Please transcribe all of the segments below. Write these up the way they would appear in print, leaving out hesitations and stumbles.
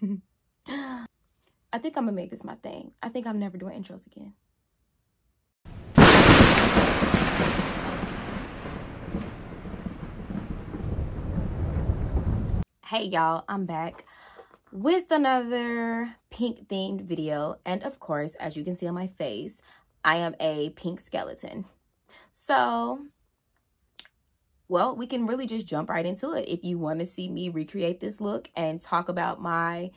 I think I'm gonna make this my thing. I think I'm never doing intros again. Hey y'all, I'm back with another pink themed video. And of course, as you can see on my face, I am a pink skeleton. So, well, we can really just jump right into it. If you want to see me recreate this look and talk about my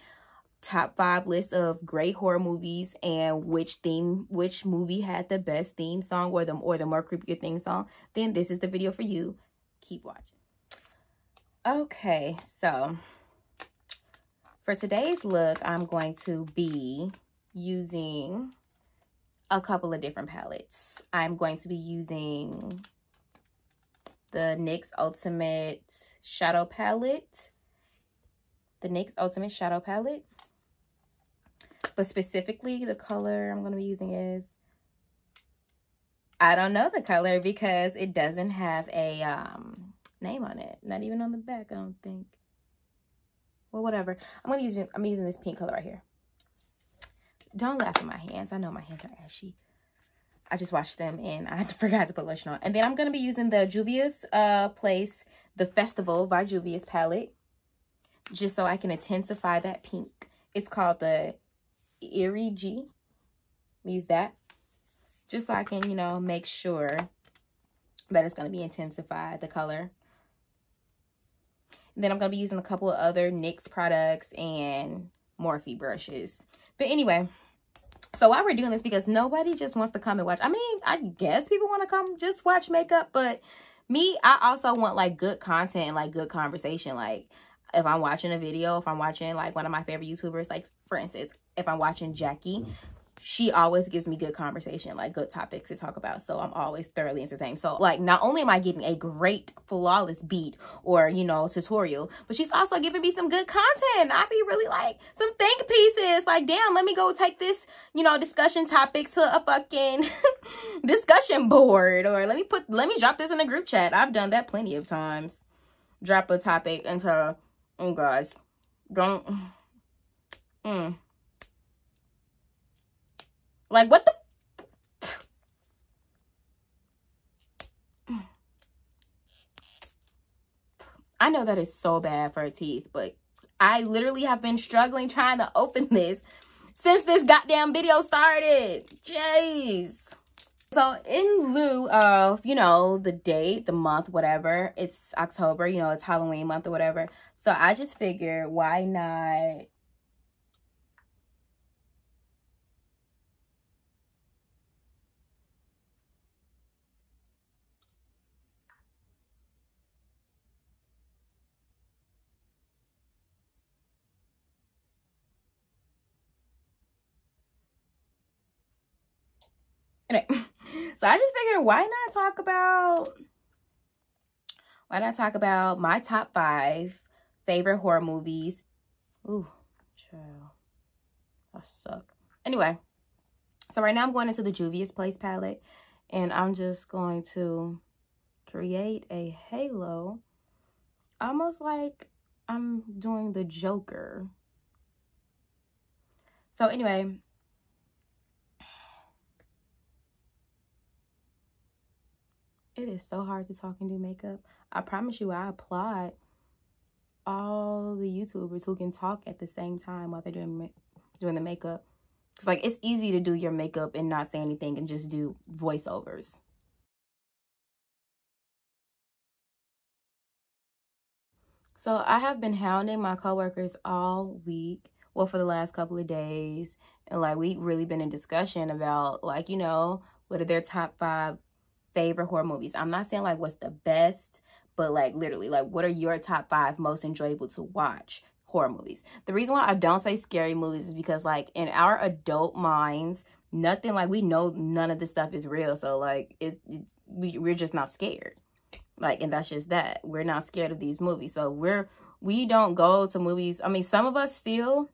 top 5 list of great horror movies and which movie had the best theme song or the more creepier theme song, then this is the video for you. Keep watching. Okay, so for today's look, I'm going to be using a couple of different palettes. I'm going to be using the NYX Ultimate Shadow Palette. But specifically, the color I'm going to be using is, I don't know the color because it doesn't have a name on it. Not even on the back, I don't think. Well, whatever. I'm using this pink color right here. Don't laugh at my hands. I know my hands are ashy. I just washed them and I forgot to put lotion on. And then I'm going to be using the Juvia's Place, the Festival by Juvia's palette, just so I can intensify that pink. It's called the Eerie G. Use that just so I can, you know, make sure that it's going to be intensified, the color. And then I'm going to be using a couple of other NYX products and Morphe brushes. But anyway, so while we're doing this, because nobody just wants to come and watch. I mean, I guess people want to come just watch makeup, but me, I also want like good content and like good conversation. Like if I'm watching a video, if I'm watching like one of my favorite YouTubers, like for instance, if I'm watching Jackie, she always gives me good conversation, like good topics to talk about. So I'm always thoroughly entertained. So like, not only am I getting a great flawless beat or, you know, tutorial, but she's also giving me some good content. I be really like some think pieces. Like, damn, let me go take this, you know, discussion topic to a fucking discussion board, or let me drop this in a group chat. I've done that plenty of times. Drop a topic into, oh guys, don't, like, what the? I know that is so bad for her teeth, but I literally have been struggling trying to open this since this goddamn video started. Jeez. So in lieu of, you know, the date, the month, whatever, it's October, you know, it's Halloween month or whatever. So I just figured, why not anyway, so I just figured, why not talk about my top 5 favorite horror movies. Ooh, child, I suck. Anyway, so right now I'm going into the Juvia's Place palette, and I'm just going to create a halo, almost like I'm doing the Joker. So anyway, it is so hard to talk and do makeup. I promise you, I applaud all the YouTubers who can talk at the same time while they're doing the makeup. It's like, it's easy to do your makeup and not say anything and just do voiceovers. So I have been hounding my coworkers all week, well, for the last couple of days, and like, we've really been in discussion about, like, you know, what are their top 5 favorite horror movies. I'm not saying like what's the best, but like literally, like, what are your top 5 most enjoyable to watch horror movies? The reason why I don't say scary movies is because, like, in our adult minds, nothing, like, we know none of this stuff is real. So like, we're just not scared. Like, and that's just that. We're not scared of these movies. So we don't go to movies. I mean, some of us still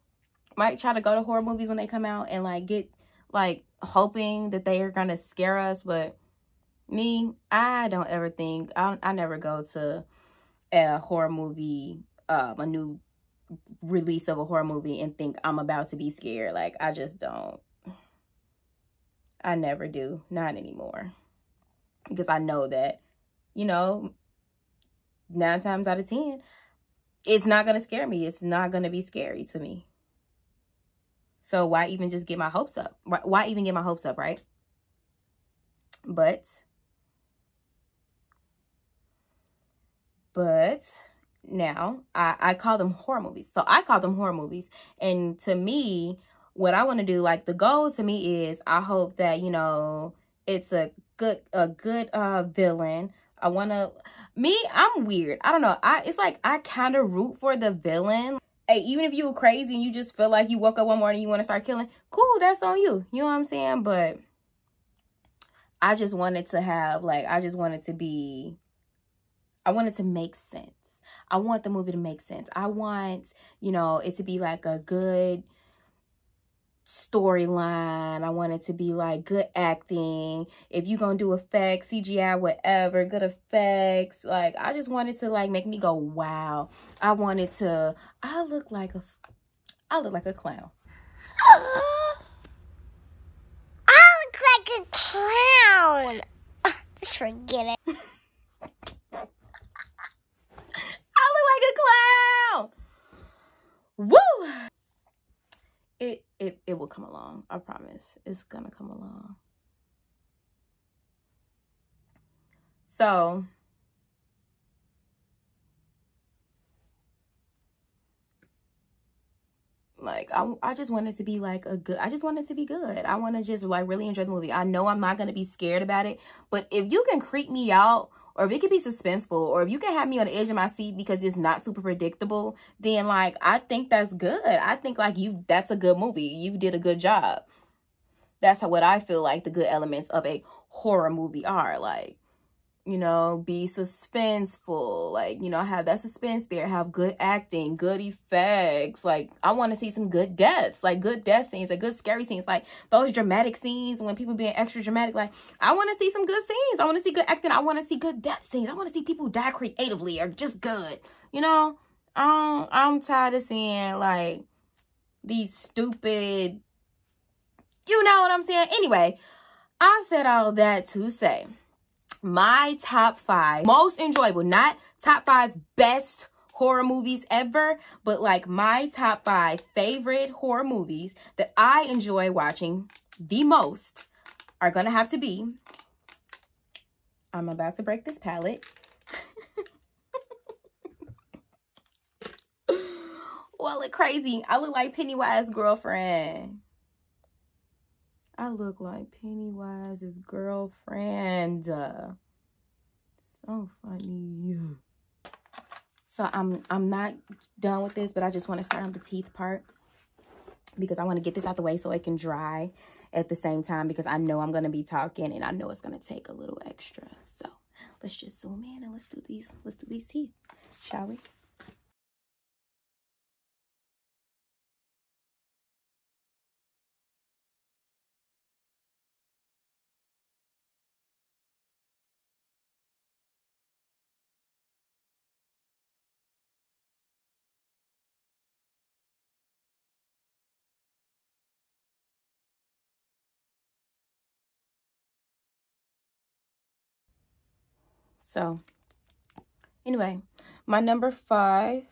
might try to go to horror movies when they come out and like get like hoping that they are gonna scare us, but me, I don't ever think, I never go to a horror movie, a new release of a horror movie and think I'm about to be scared. Like, I just don't. I never do. Not anymore. Because I know that, you know, 9 times out of 10, it's not going to scare me. It's not going to be scary to me. So why even just get my hopes up? Why even get my hopes up, right? But now I call them horror movies. So I call them horror movies. And to me, what I want to do, like the goal to me is, I hope that, you know, it's a good villain. I want to, I'm weird. I don't know. It's like I kind of root for the villain. Hey, even if you were crazy and you just feel like you woke up one morning and you want to start killing, cool, that's on you. You know what I'm saying? But I just wanted to have, like, I wanted to make sense. I want the movie to make sense. I want, you know, it to be like a good storyline. I want it to be like good acting. If you're gonna do effects, CGI, whatever, good effects. Like, I just wanted to like make me go, wow. I look like a clown. I look like a clown. Just forget it. I look like a clown. Woo! It will come along. I promise. It's gonna come along. So like I just want it to be like I just want it to be good. I want to just like really enjoy the movie. I know I'm not gonna be scared about it, but if you can creep me out, or if it could be suspenseful, or if you can have me on the edge of my seat because it's not super predictable, then like I think that's good. I think like that's a good movie. You did a good job. That's what I feel like the good elements of a horror movie are. Like, you know, be suspenseful, like, you know, have that suspense there, have good acting, good effects. Like, I want to see some good deaths, like good death scenes, like good scary scenes, like those dramatic scenes when people being extra dramatic. Like, I want to see some good scenes. I want to see good acting. I want to see good death scenes. I want to see people die creatively or just good, you know. I'm tired of seeing like these stupid, you know what I'm saying? Anyway, I've said all that to say, my top 5 most enjoyable, not top 5 best horror movies ever, but like my top 5 favorite horror movies that I enjoy watching the most are gonna have to be, I'm about to break this palette. Oh, I look crazy. I look like Pennywise's girlfriend. I look like Pennywise's girlfriend. So funny. So I'm not done with this, but I just want to start on the teeth part because I want to get this out the way so it can dry at the same time, because I know I'm going to be talking and I know it's going to take a little extra. So let's just zoom in and let's do these teeth, shall we? So anyway, my number 5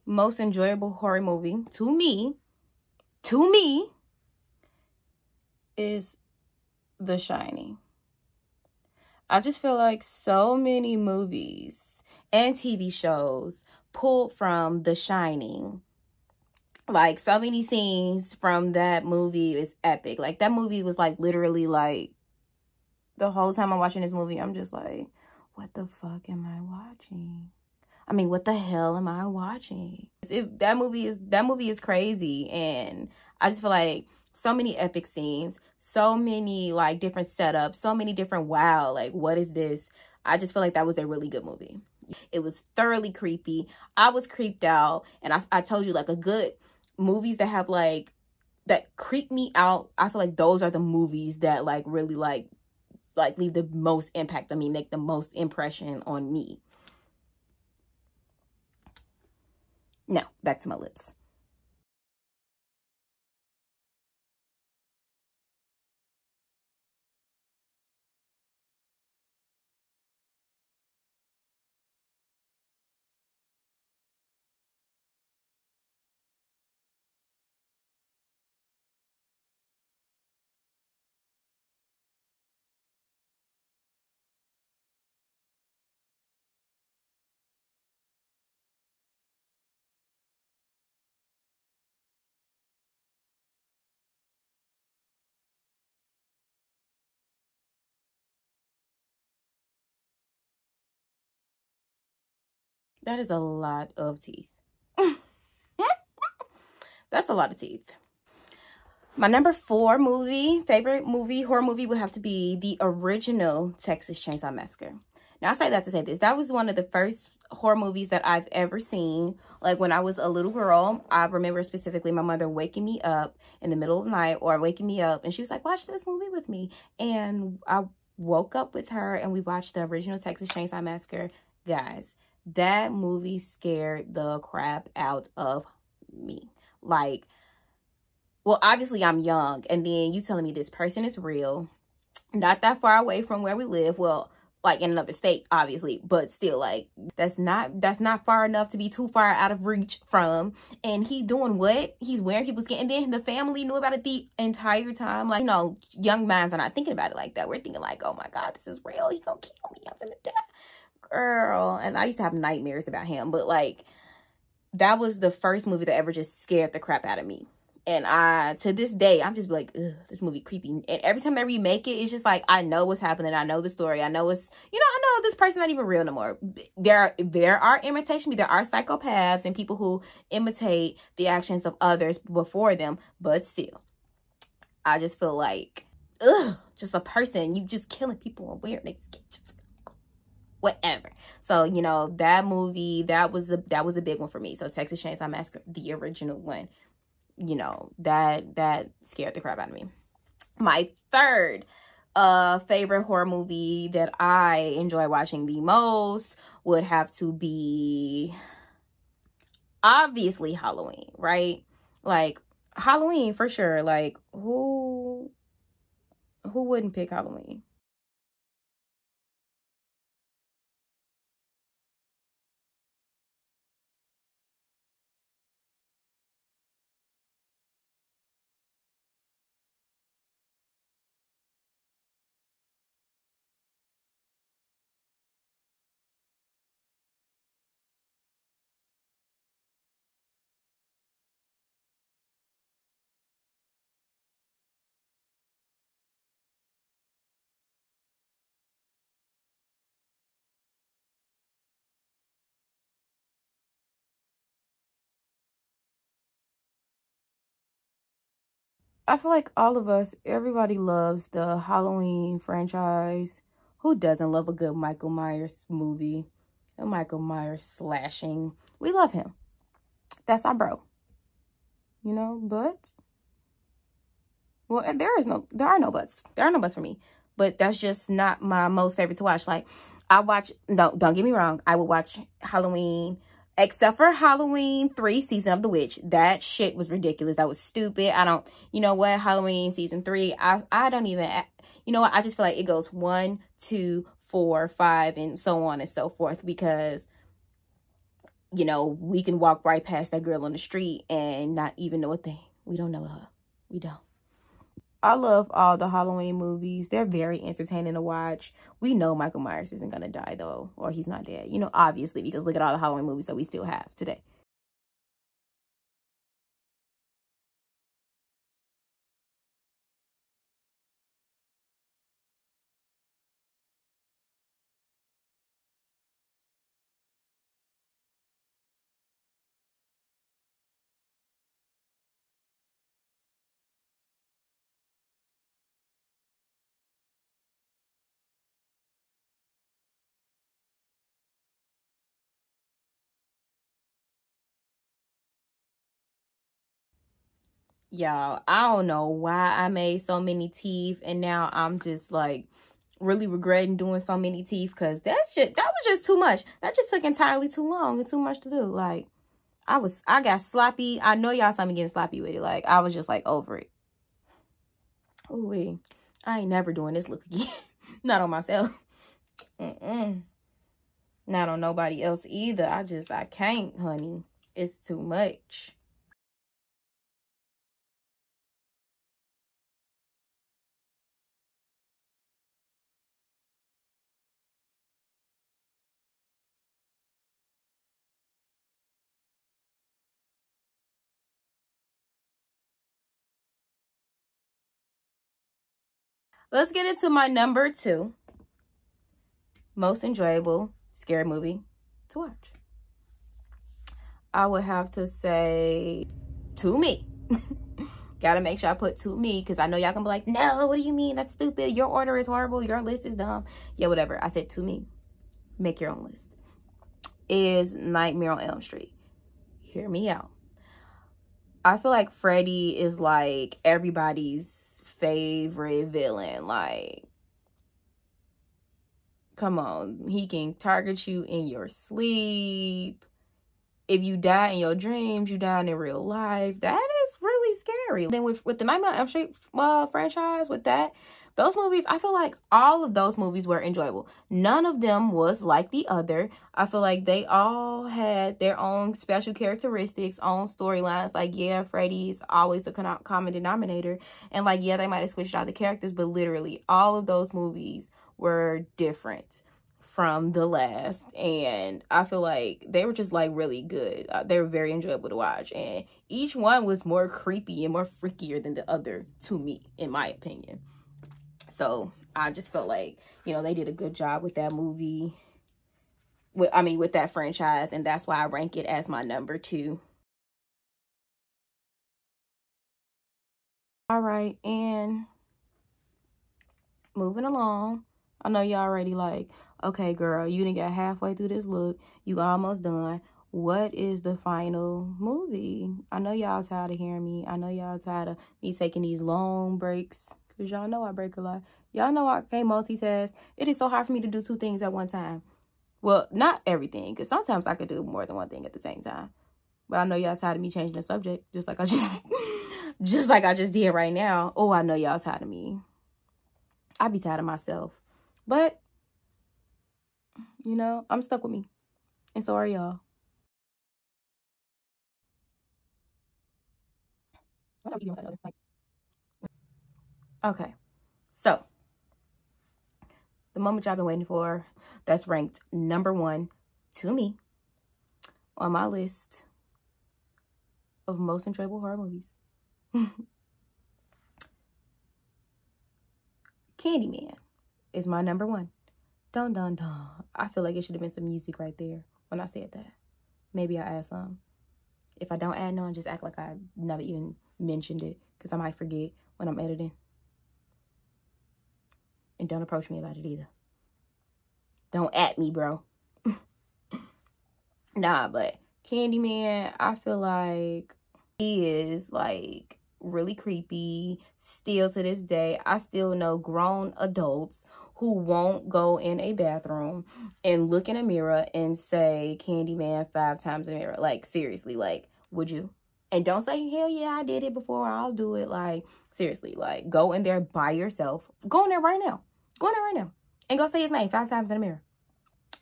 most enjoyable horror movie to me is The Shining. I just feel like so many movies and TV shows pulled from The Shining. Like, so many scenes from that movie is epic. Like, that movie was like literally like the whole time I'm watching this movie, I'm just like, what the fuck am I watching? I mean, what the hell am I watching? That movie is crazy. And I just feel like so many epic scenes, so many like different setups, so many different, wow, like what is this? I just feel like that was a really good movie. It was thoroughly creepy. I was creeped out. And I told you, like, a good movies that have like, that creep me out, I feel like those are the movies that like really like like leave the most impact on me, make the most impression on me. Now, back to my lips. That is a lot of teeth. That's a lot of teeth. My number 4 favorite movie, horror movie, would have to be the original Texas Chainsaw Massacre. Now, I say that to say this. That was one of the first horror movies that I've ever seen. Like, when I was a little girl, I remember specifically my mother waking me up in the middle of the night, or waking me up, and she was like, watch this movie with me. And I woke up with her, and we watched the original Texas Chainsaw Massacre. Guys, that movie scared the crap out of me. Like, well, obviously I'm young, and then you telling me this person is real, not that far away from where we live. Well, like in another state, obviously, but still, like, that's not far enough to be too far out of reach from. And he doing what? He's wearing people's skin, and then the family knew about it the entire time. Like, you know, young minds are not thinking about it like that. We're thinking like, oh my God, this is real. He gonna kill me. I'm gonna die, girl. And I used to have nightmares about him, but like, that was the first movie that ever just scared the crap out of me. And to this day, I'm just like, ugh, this movie creepy. And every time they remake it, it's just like, I know what's happening. I know the story. I know it's, you know, I know this person not even real no more. There are imitation, there are psychopaths and people who imitate the actions of others before them. But still, I just feel like, ugh, just a person, you just killing people and weird. Just whatever. So, you know, that movie, that was a big one for me. So Texas Chainsaw Massacre, the original one, you know, that scared the crap out of me. My third favorite horror movie that I enjoy watching the most would have to be obviously Halloween, right? Like, Halloween for sure. Like, who wouldn't pick Halloween? I feel like all of us, everybody loves the Halloween franchise. Who doesn't love a good Michael Myers movie? A Michael Myers slashing. We love him. That's our bro. You know, but, well, there are no buts. There are no buts for me. But that's just not my most favorite to watch. Like, no, don't get me wrong. I would watch Halloween, except for Halloween 3 Season of the Witch. That shit was ridiculous. That was stupid. You know what? Halloween Season 3, I don't even, you know what? I just feel like it goes 1, 2, 4, 5, and so on and so forth, because, you know, we can walk right past that girl on the street and not even know a thing. We don't know her. We don't. I love all the Halloween movies. They're very entertaining to watch. We know Michael Myers isn't going to die, though, or he's not dead. You know, obviously, because look at all the Halloween movies that we still have today. Y'all, I don't know why I made so many teeth, and now I'm just like, really regretting doing so many teeth, because that was just too much. That just took entirely too long and too much to do. Like, I got sloppy. I know y'all saw me getting sloppy with it. Like, I was just like over it. Ooh, I ain't never doing this look again. Not on myself. Not on nobody else either. I can't, honey. It's too much. Let's get into my number 2 most enjoyable scary movie to watch. I would have to say To Me. Gotta make sure I put To Me, because I know y'all gonna be like, no, what do you mean? That's stupid. Your order is horrible. Your list is dumb. Yeah, whatever. I said To Me. Make your own list. Is Nightmare on Elm Street. Hear me out. I feel like Freddy is like everybody's favorite villain. Like, come on. He can target you in your sleep. If you die in your dreams, you die in real life. That is really scary. Then with the Nightmare on Elm Street franchise, with that, those movies, I feel like all of those movies were enjoyable. None of them was like the other. I feel like they all had their own special characteristics, own storylines. Like, yeah, Freddy's always the common denominator. And like, yeah, they might have switched out the characters, but literally all of those movies were different from the last, and I feel like they were just like really good. They were very enjoyable to watch, and each one was more creepy and more freakier than the other, to me, in my opinion. So I just felt like, you know, they did a good job with that movie, with that franchise, and that's why I rank it as my number 2. All right, and moving along. I know y'all already like, okay, girl, you didn't get halfway through this look. You almost done. What is the final movie? I know y'all tired of hearing me. I know y'all tired of me taking these long breaks, because y'all know I break a lot. Y'all know I can't multitask. It is so hard for me to do 2 things at one time. Well, not everything, because sometimes I could do more than one thing at the same time. But I know y'all tired of me changing the subject, just like I just did right now. Oh, I know y'all tired of me. I be tired of myself. But, you know, I'm stuck with me. And so are y'all. Okay. So, the moment y'all been waiting for, that's ranked number 1 to me on my list of most enjoyable horror movies. Candyman is my number 1. Dun, dun, dun. I feel like it should have been some music right there when I said that. Maybe I'll add some. If I don't add none, just act like I never even mentioned it, because I might forget when I'm editing. And don't approach me about it either. Don't at me, bro. Nah, but Candyman, I feel like he is like really creepy. Still to this day, I still know grown adults who won't go in a bathroom and look in a mirror and say Candyman 5 times in the mirror. Like, seriously, like, would you? And don't say, hell yeah, I did it before, I'll do it. Like, seriously, like, go in there by yourself. Go in there right now. Go in there right now. And go say his name 5 times in the mirror.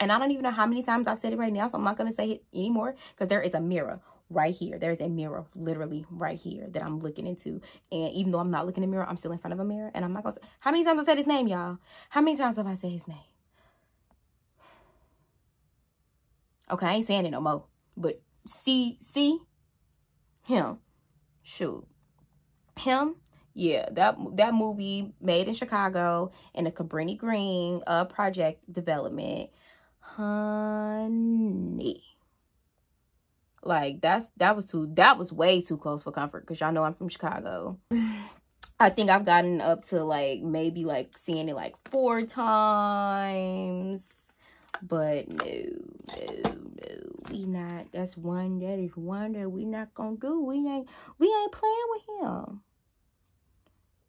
And I don't even know how many times I've said it right now, so I'm not going to say it anymore, because there is a mirror right here. There's a mirror literally right here that I'm looking into. And even though I'm not looking in the mirror, I'm still in front of a mirror. And I'm not going to say, how many times I said his name, y'all? How many times have I said his name? Okay, I ain't saying it no more. But see him. Shoot. Him. Yeah, that movie made in Chicago in a Cabrini Green project development. Honey. Like, that was way too close for comfort, because y'all know I'm from Chicago. I think I've gotten up to like maybe like seeing it like 4 times. But no, we not. That is one that we not gonna do. We ain't playing with him.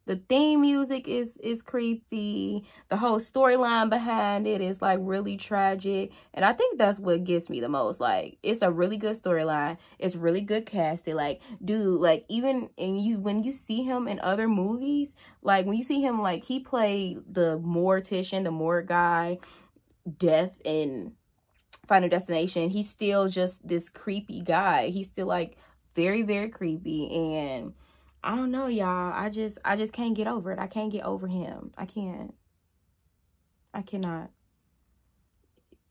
The theme music is creepy. The whole storyline behind it is like really tragic. And I think that's what gets me the most. Like, it's a really good storyline. It's really good casting. Like, dude, like, even when you see him in other movies, like when you see him, like, he played the mortician, the morgue guy, Death in Final Destination. He's still just this creepy guy. He's still like very, very creepy. And I don't know, y'all. I just can't get over it. I can't get over him. I cannot.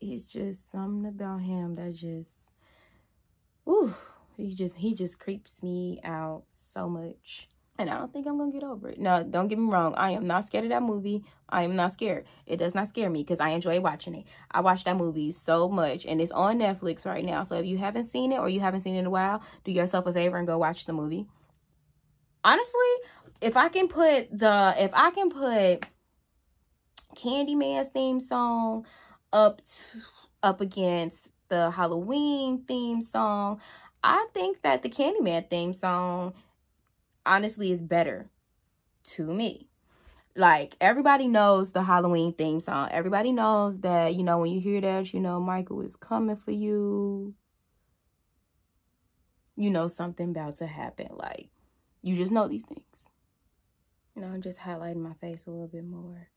He's just something about him that just, ooh, he just creeps me out so much. And I don't think I'm gonna get over it. No, don't get me wrong. I am not scared of that movie. I am not scared. It does not scare me because I enjoy watching it. I watch that movie so much, and it's on Netflix right now. So if you haven't seen it or you haven't seen it in a while, do yourself a favor and go watch the movie. Honestly, if I can put Candyman's theme song up against the Halloween theme song, I think that the Candyman theme song honestly is better to me. Like, everybody knows the Halloween theme song. Everybody knows that, you know, when you hear that, you know Michael is coming for you. You know something about to happen. Like, you just know these things. You know, I'm just highlighting my face a little bit more.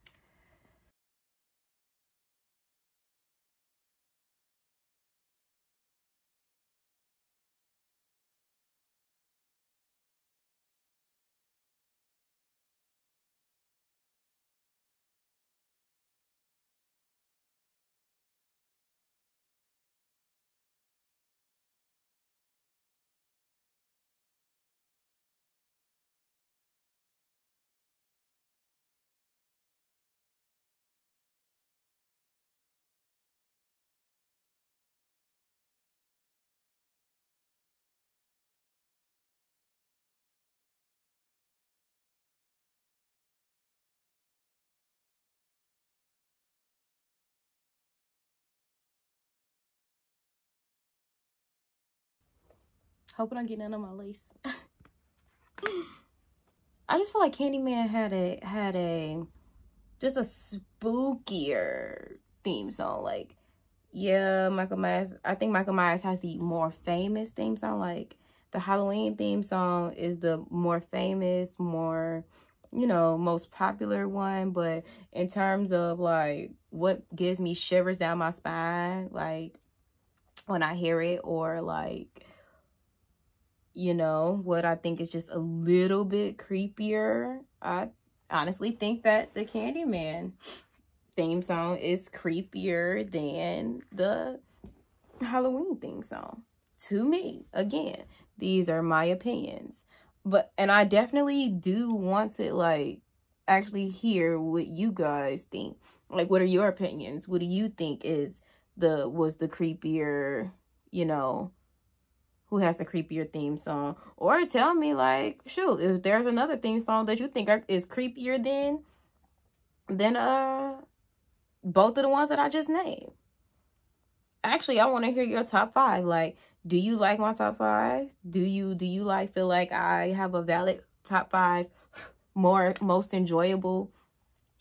Hope I don't get none of my lace. I just feel like Candyman had a just a spookier theme song. Like, yeah, Michael Myers. I think Michael Myers has the more famous theme song. Like, the Halloween theme song is the more famous, more, you know, most popular one. But in terms of like what gives me shivers down my spine, like when I hear it, or like, you know, what I think is just a little bit creepier, I honestly think that the Candyman theme song is creepier than the Halloween theme song to me. Again, these are my opinions, and I definitely do want to like actually hear what you guys think. Like, what are your opinions? What do you think was the creepier, you know, who has the creepier theme song? Or tell me, like, shoot, if there's another theme song that you think is creepier than both of the ones that I just named. Actually, I want to hear your top 5. Like, do you like my top 5? Do you like feel like I have a valid top 5 most enjoyable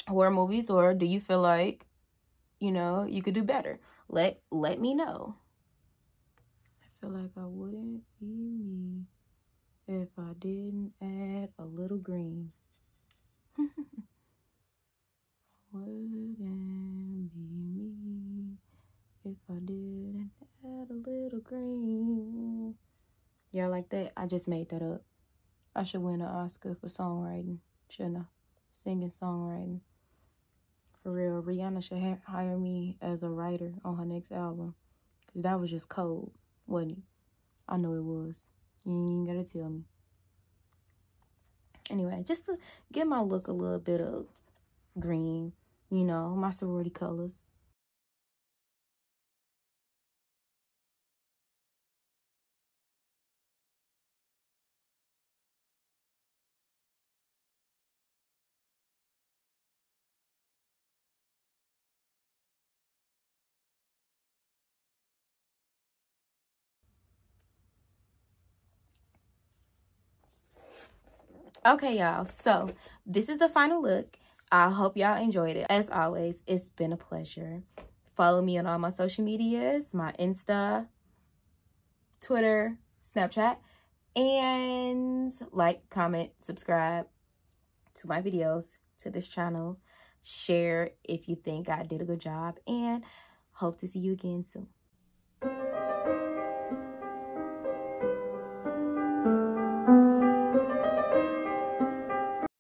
horror movies, or do you feel like, you know, you could do better? Let me know. I feel like I wouldn't be me if I didn't add a little green. Wouldn't be me if I didn't add a little green. Yeah, like that. I just made that up. I should win an Oscar for songwriting, shouldn't I? Singing, songwriting. For real, Rihanna should hire me as a writer on her next album. Because that was just cold, wasn't it? I know it was. You ain't gotta tell me. Anyway, just to give my look a little bit of green, you know, my sorority colors. Okay, y'all, so this is the final look. I hope y'all enjoyed it. As always, it's been a pleasure. Follow me on all my social medias, my Insta, Twitter, Snapchat, and like, comment, subscribe to my videos, to this channel. Share if you think I did a good job, and hope to see you again soon.